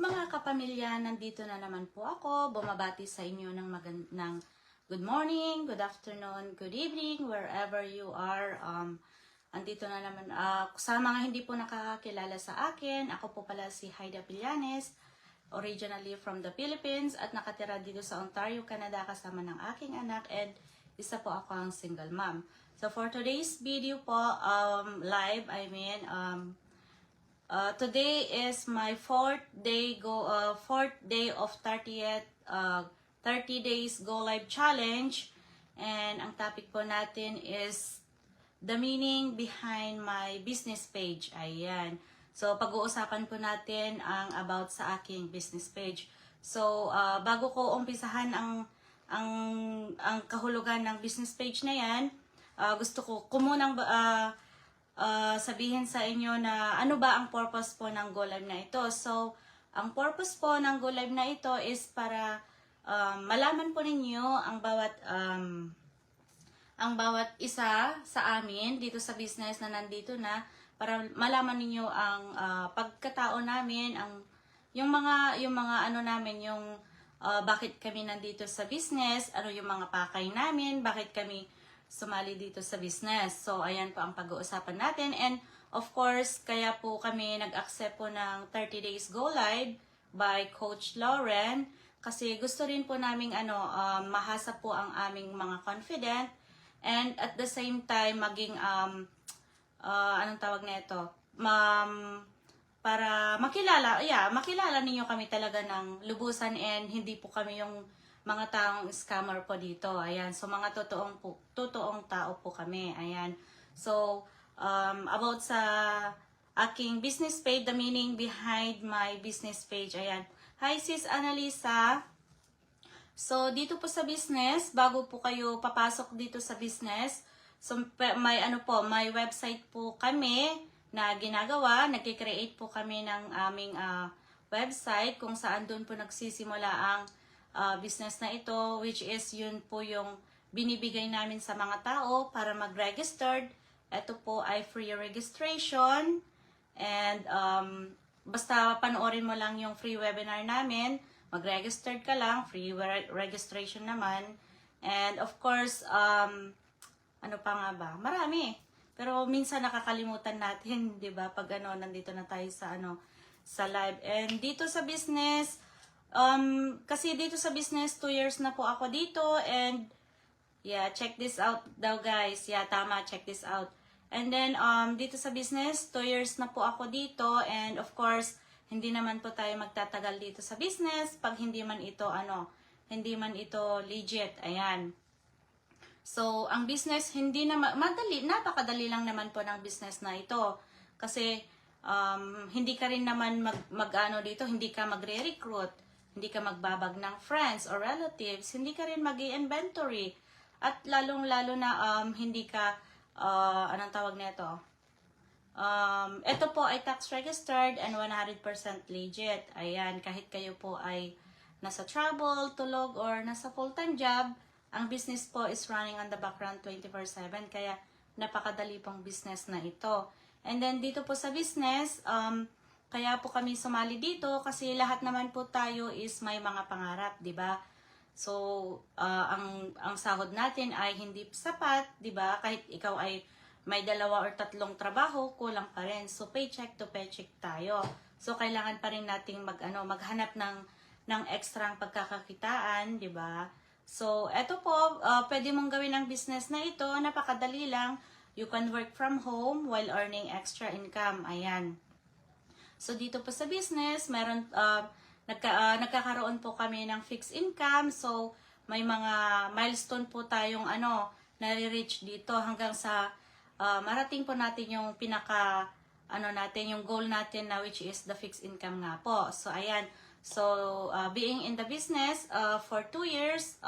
Mga kapamilya, nandito na naman po ako, bumabati sa inyo ng good morning, good afternoon, good evening, wherever you are. Andito na naman, sa mga hindi po nakakakilala sa akin, ako po pala si Haida Pillanes, originally from the Philippines at nakatira dito sa Ontario, Canada kasama ng aking anak and isa po ako ang single mom. So for today's video po, today is my fourth day of 30 days go live challenge, and ang topic po natin is the meaning behind my business page. Ayan. So pag-uusapan po natin ang about sa aking business page. So bago ko umpisahan ang kahulugan ng business page na yan, gusto ko kumunang sabihin sa inyo na ano ba ang purpose po ng Go Live na ito. So, ang purpose po ng Go Live na ito is para malaman po ninyo ang bawat isa sa amin dito sa business na nandito na, para malaman ninyo ang pagkatao namin, yung mga ano namin, yung bakit kami nandito sa business, ano yung mga pakay namin, bakit kami sumali dito sa business. So, ayan po ang pag-uusapan natin. And, of course, kaya po kami nag-accept po ng 30 Days Go Live by Coach Lauren. Kasi gusto rin po naming mahasa po ang aming mga confident. And, at the same time, maging, anong tawag na ito? Para makilala ninyo kami talaga ng lubusan and hindi po kami yung mga taong scammer po dito. Ayan. So, mga totoong tao po kami. Ayan. So, about sa aking business page, the meaning behind my business page. Ayan. Hi, Sis Annalisa. So, dito po sa business, bago po kayo papasok dito sa business, so, may website po kami na ginagawa. Nagkikreate po kami ng aming website kung saan doon po nagsisimula ang business na ito, which is yun po yung binibigay namin sa mga tao para mag-registered. Ito po ay free registration, and basta panoorin mo lang yung free webinar namin, mag-registered ka lang, free registration naman. And of course, ano pa nga ba? Marami. Pero minsan nakakalimutan natin, 'di ba? Pag nandito na tayo sa live. And dito sa business, kasi dito sa business 2 years na po ako dito, and yeah, check this out daw guys. Yeah, tama, check this out. And then dito sa business 2 years na po ako dito, and of course, hindi naman po tayo magtatagal dito sa business pag hindi man ito legit. Ayan. So, ang business napakadali lang naman po ng business na ito. Kasi hindi ka rin naman dito, hindi ka magre-recruit, hindi ka magbabag ng friends or relatives, hindi ka rin mag-i-inventory, at lalong-lalo na hindi ka, anong tawag nito? Ito po ay tax registered and 100% legit. Ayan, kahit kayo po ay nasa travel, tulog, or nasa full-time job, ang business po is running on the background 24/7, kaya napakadali pong business na ito. And then dito po sa business, kaya po kami sumali dito kasi lahat naman po tayo is may mga pangarap, 'di ba? So, ang sahod natin ay hindi sapat, 'di ba? Kahit ikaw ay may 2 or 3 trabaho, kulang pa rin. So, paycheck to paycheck tayo. So, kailangan pa rin nating maghanap ng ekstrang pagkakakitaan, 'di ba? So, eto po, pwede mong gawin ang business na ito, napakadali lang. You can work from home while earning extra income. Ayan. So, dito po sa business, nagkakaroon po kami ng fixed income. So, may mga milestone po tayong nare-reach dito hanggang sa marating po natin yung yung goal natin na, which is the fixed income nga po. So, ayan. So, being in the business for 2 years,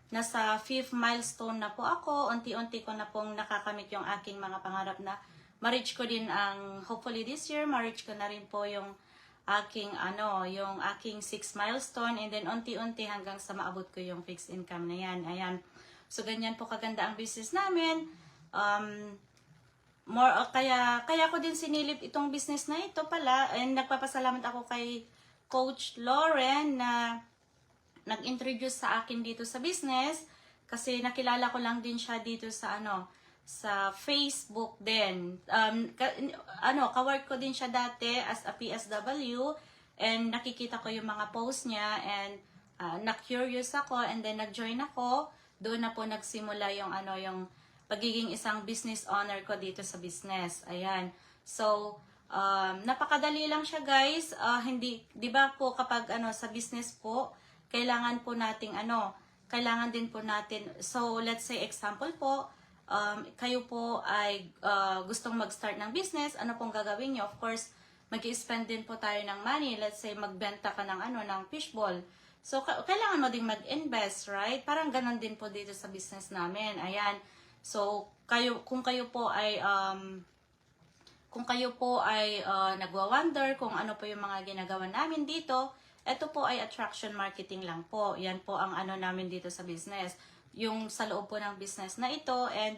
nasa 5th milestone na po ako. Unti-unti ko na pong nakakamit yung aking mga pangarap na ma-reach ko din hopefully this year, ma-reach ko na rin po yung aking 6th milestone, and then unti-unti hanggang sa maabot ko yung fixed income na yan. Ayan. So, ganyan po kaganda ang business namin. kaya ko din sinilip itong business na ito pala, and nagpapasalamat ako kay Coach Lauren na nag-introduce sa akin dito sa business, kasi nakilala ko lang din siya dito sa sa Facebook din. Kawork ko din siya dati as a PSW, and nakikita ko yung mga post niya, and na-curious ako, and then nag-join ako. Doon na po nagsimula yung yung pagiging isang business owner ko dito sa business. Ayan. So, napakadali lang siya, guys. Hindi, 'di ba po kapag sa business po, kailangan po nating kailangan din po natin. So, let's say example po, kayo po ay gustong mag-start ng business, ano pong gagawin niyo? Of course, mag-i-spend din po tayo ng money. Let's say magbenta ka ng ng fishball. So, kailangan mo ding mag-invest, right? Parang ganun din po dito sa business namin. Ayan. So, kung kayo po ay nagwa-wonder kung ano po yung mga ginagawa namin dito, ito po ay attraction marketing lang po. Yan po ang namin dito sa business. Yung sa loob po ng business na ito, and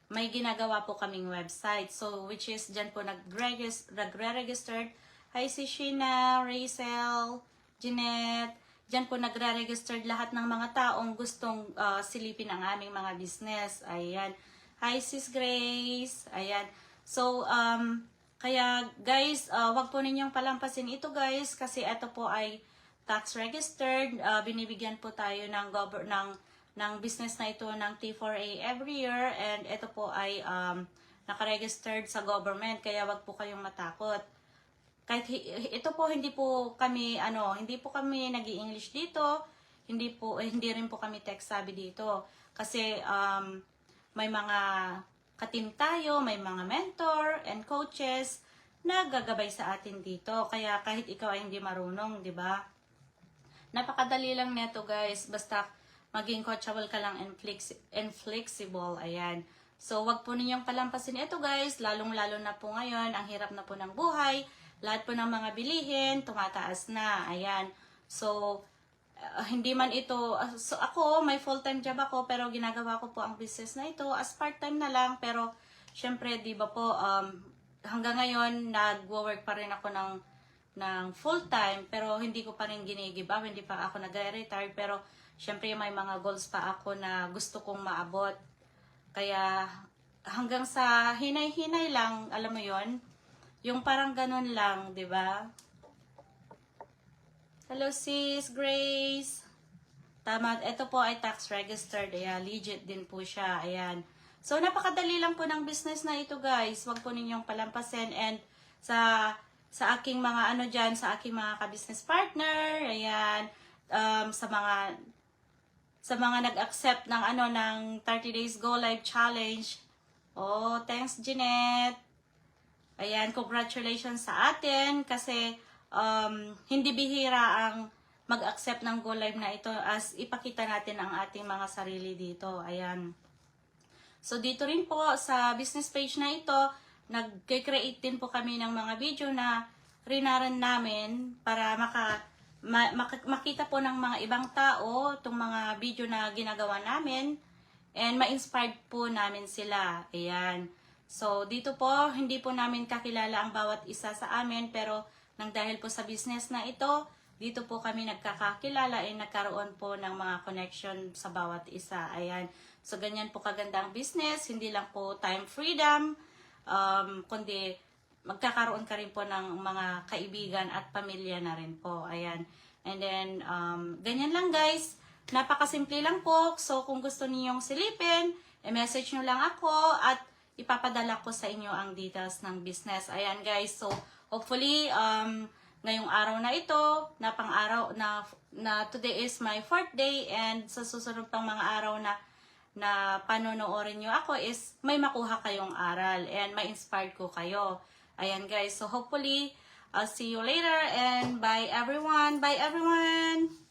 may ginagawa po kaming website. So, which is, dyan po nagre-registered. Hi, si Sheena, Rachel, Jeanette. Dyan po nagre-registered lahat ng mga taong gustong silipin ang aming mga business. Ayan. Hi, Sis Grace. Ayan. So, kaya guys, wag po ninyong palampasin ito, guys, kasi ito po ay tax registered. Binibigyan po tayo ng business na ito ng T4A every year, and ito po ay nakaregistered sa government, kaya wag po kayong matakot. Kahit ito po, hindi po kami nag-i-English dito, hindi rin po kami tech savvy dito, kasi may mga ka-team tayo, may mga mentor and coaches na gagabay sa atin dito, kaya kahit ikaw ay hindi marunong, di ba? Napakadali lang neto, guys, basta maging coachable ka lang and flexible. Ayan. So, wag po ninyong palampasin ito, guys, lalong-lalo na po ngayon, ang hirap na po ng buhay. Lahat po ng mga bilihin, tumataas na. Ayan. So, hindi man ito, so ako, may full-time job ako, pero ginagawa ko po ang business na ito as part-time na lang. Pero, syempre, di ba po, hanggang ngayon, nag-work pa rin ako ng full-time, pero hindi ko pa rin ginigive up, hindi pa ako nag-retire, pero, syempre, may mga goals pa ako na gusto kong maabot. Kaya, hanggang sa hinay-hinay lang, alam mo yon, yung parang ganun lang, di ba? Hello, sis Grace. Tama, ito po ay tax registered. Ayan, legit din po siya. Ayan. So, napakadali lang po ng business na ito, guys. Huwag po ninyong palampasin. And sa aking mga dyan, sa aking mga ka-business partner, ayan, sa mga nag-accept ng ng 30 days go live challenge. Oh, thanks, Jeanette. Ayan, congratulations sa atin, kasi hindi bihira ang mag-accept ng go live na ito, as ipakita natin ang ating mga sarili dito. Ayan. So, dito rin po sa business page na ito, nag-create din po kami ng mga video na rinaran namin para makita po ng mga ibang tao itong mga video na ginagawa namin, and ma-inspired po namin sila. Ayan. So, dito po, hindi po namin kakilala ang bawat isa sa amin, pero nang dahil po sa business na ito, dito po kami nagkakakilala, nagkaroon po ng mga connection sa bawat isa. Ayan. So, ganyan po kaganda ang business. Hindi lang po time freedom, kundi magkakaroon ka rin po ng mga kaibigan at pamilya na rin po. Ayan. And then, ganyan lang, guys. Napakasimple lang po. So, kung gusto ninyong silipin, i-message nyo lang ako at ipapadala ko sa inyo ang details ng business. Ayan, guys. So, hopefully, ngayong araw na ito, na pang-araw na today is my 4th day, and sa susunod pang mga araw na panonoorin nyo ako is may makuha kayong aral and may inspired ko kayo. Ayan, guys. So, hopefully, I'll see you later, and bye everyone. Bye everyone.